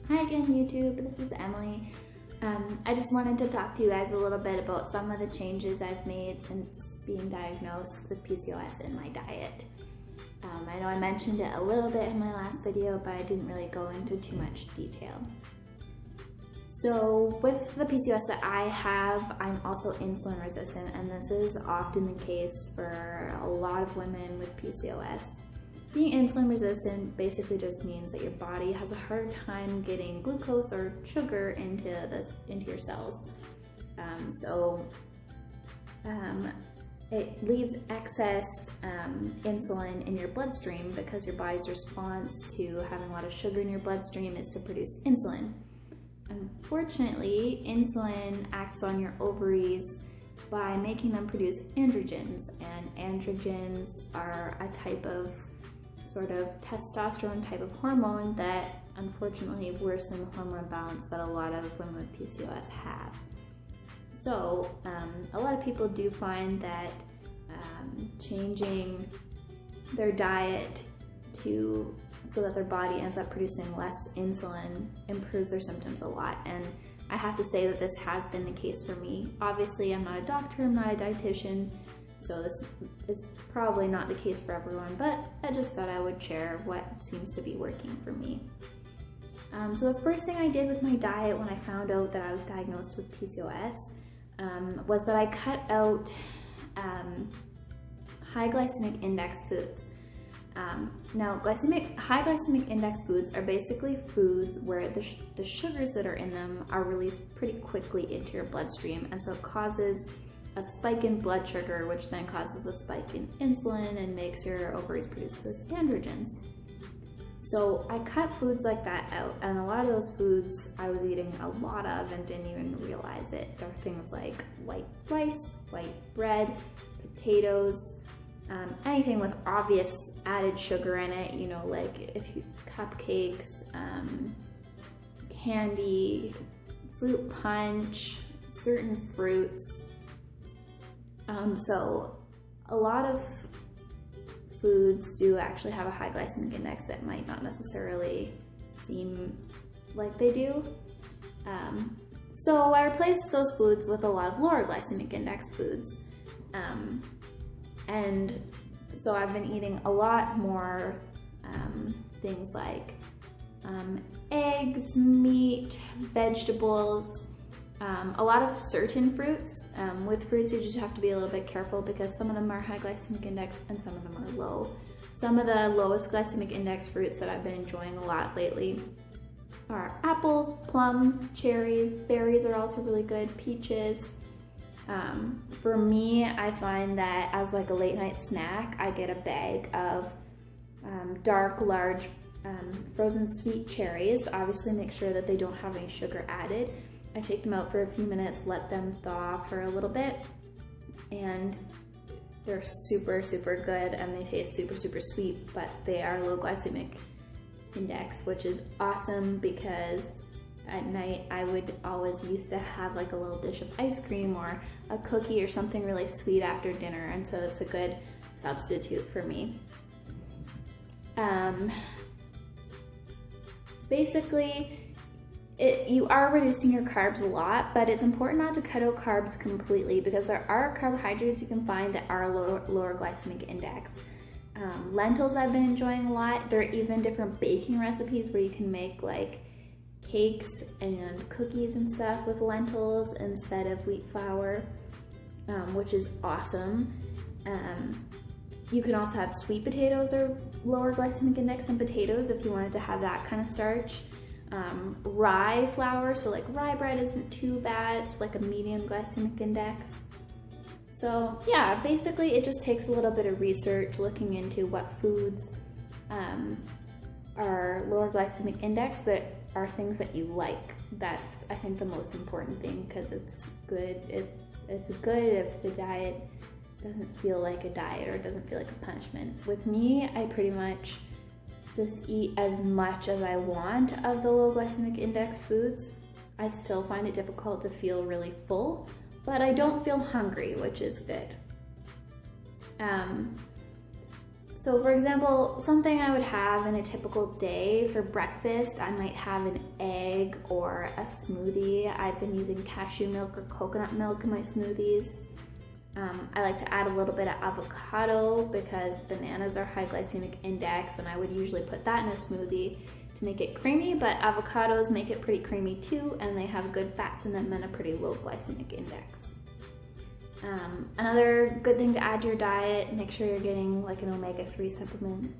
Hi again, YouTube. This is Emily. I just wanted to talk to you guys a little bit about some of the changes I've made since being diagnosed with PCOS in my diet. I know I mentioned it a little bit in my last video, but I didn't really go into too much detail. So with the PCOS that I have, I'm also insulin resistant, and this is often the case for a lot of women with PCOS. Being insulin resistant basically just means that your body has a hard time getting glucose or sugar into your cells. It leaves excess insulin in your bloodstream because your body's response to having a lot of sugar in your bloodstream is to produce insulin. Unfortunately, insulin acts on your ovaries by making them produce androgens, and androgens are a type of sort of testosterone type of hormone that unfortunately worsen the hormone balance that a lot of women with PCOS have. So a lot of people do find that changing their diet so that their body ends up producing less insulin improves their symptoms a lot. And I have to say that this has been the case for me. Obviously, I'm not a doctor, I'm not a dietitian, so this is probably not the case for everyone, but I just thought I would share what seems to be working for me. So the first thing I did with my diet when I found out that I was diagnosed with PCOS was that I cut out high glycemic index foods. Now, high glycemic index foods are basically foods where the sugars that are in them are released pretty quickly into your bloodstream, and so it causes a spike in blood sugar, which then causes a spike in insulin and makes your ovaries produce those androgens. So I cut foods like that out, and a lot of those foods I was eating a lot of and didn't even realize it. There are things like white rice, white bread, potatoes, anything with obvious added sugar in it, like cupcakes, candy, fruit punch, certain fruits. So a lot of foods do actually have a high glycemic index that might not necessarily seem like they do. So I replaced those foods with a lot of lower glycemic index foods. And so I've been eating a lot more things like eggs, meat, vegetables, a lot of certain fruits. With fruits, you just have to be a little bit careful because some of them are high glycemic index and some of them are low. Some of the lowest glycemic index fruits that I've been enjoying a lot lately are apples, plums, cherries. Berries are also really good, peaches. For me, I find that as like a late night snack, I get a bag of dark, large frozen sweet cherries. Obviously make sure that they don't have any sugar added. I take them out for a few minutes, let them thaw for a little bit, and they're super, super good, and they taste super, super sweet, but they are low glycemic index, which is awesome because at night I would always used to have like a little dish of ice cream or a cookie or something really sweet after dinner, and so it's a good substitute for me. Basically, you are reducing your carbs a lot, but it's important not to cut out carbs completely because there are carbohydrates you can find that are lower glycemic index. Lentils I've been enjoying a lot. There are even different baking recipes where you can make like cakes and cookies and stuff with lentils instead of wheat flour, which is awesome. You can also have sweet potatoes or lower glycemic index than potatoes if you wanted to have that kind of starch. Rye flour, so like rye bread isn't too bad. It's like a medium glycemic index. So yeah, basically it just takes a little bit of research looking into what foods are lower glycemic index that are things that you like. That's, I think, the most important thing, because it's good. It's good if the diet doesn't feel like a diet or doesn't feel like a punishment. With me, I pretty much just eat as much as I want of the low glycemic index foods. I still find it difficult to feel really full, but I don't feel hungry, which is good. So for example, something I would have in a typical day for breakfast, I might have an egg or a smoothie. I've been using cashew milk or coconut milk in my smoothies. I like to add a little bit of avocado because bananas are high glycemic index, and I would usually put that in a smoothie to make it creamy, but avocados make it pretty creamy too, and they have good fats in them and a pretty low glycemic index. Another good thing to add to your diet, make sure you're getting like an omega-3 supplement.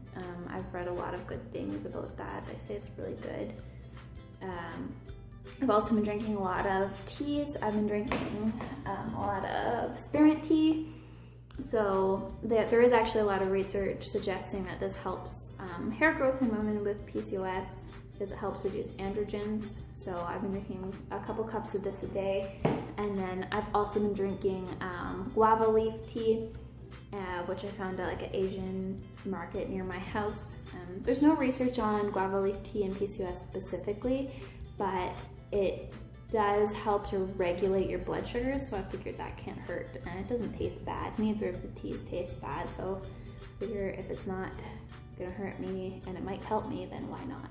I've read a lot of good things about that. They say it's really good. I've also been drinking a lot of teas. I've been drinking a lot of spearmint tea. So there is actually a lot of research suggesting that this helps hair growth in women with PCOS because it helps reduce androgens. So I've been drinking a couple cups of this a day. And then I've also been drinking guava leaf tea, which I found at like an Asian market near my house. There's no research on guava leaf tea and PCOS specifically, but it does help to regulate your blood sugars, so I figured that can't hurt, and it doesn't taste bad. Neither of the teas taste bad, so I figure if it's not gonna hurt me and it might help me, then why not?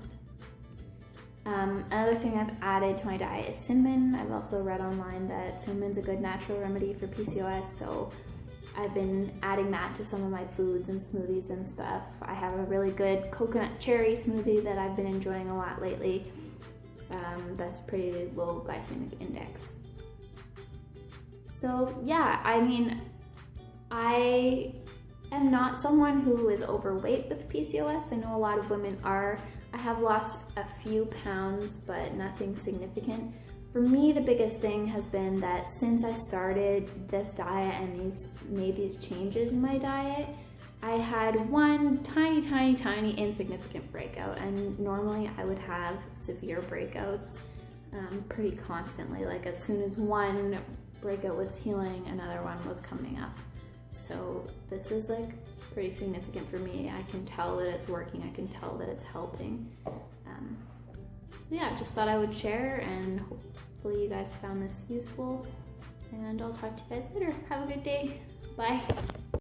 Another thing I've added to my diet is cinnamon. I've also read online that cinnamon's a good natural remedy for PCOS, so I've been adding that to some of my foods and smoothies and stuff. I have a really good coconut cherry smoothie that I've been enjoying a lot lately. That's pretty low glycemic index. So yeah, I mean, I am not someone who is overweight with PCOS. I know a lot of women are. I have lost a few pounds, but nothing significant. For me, the biggest thing has been that since I started this diet and made these changes in my diet, I had one tiny insignificant breakout, and normally I would have severe breakouts pretty constantly. Like as soon as one breakout was healing, another one was coming up. So this is like pretty significant for me. I can tell that it's working. I can tell that it's helping. So yeah, just thought I would share, and hopefully you guys found this useful, and I'll talk to you guys later. Have a good day. Bye.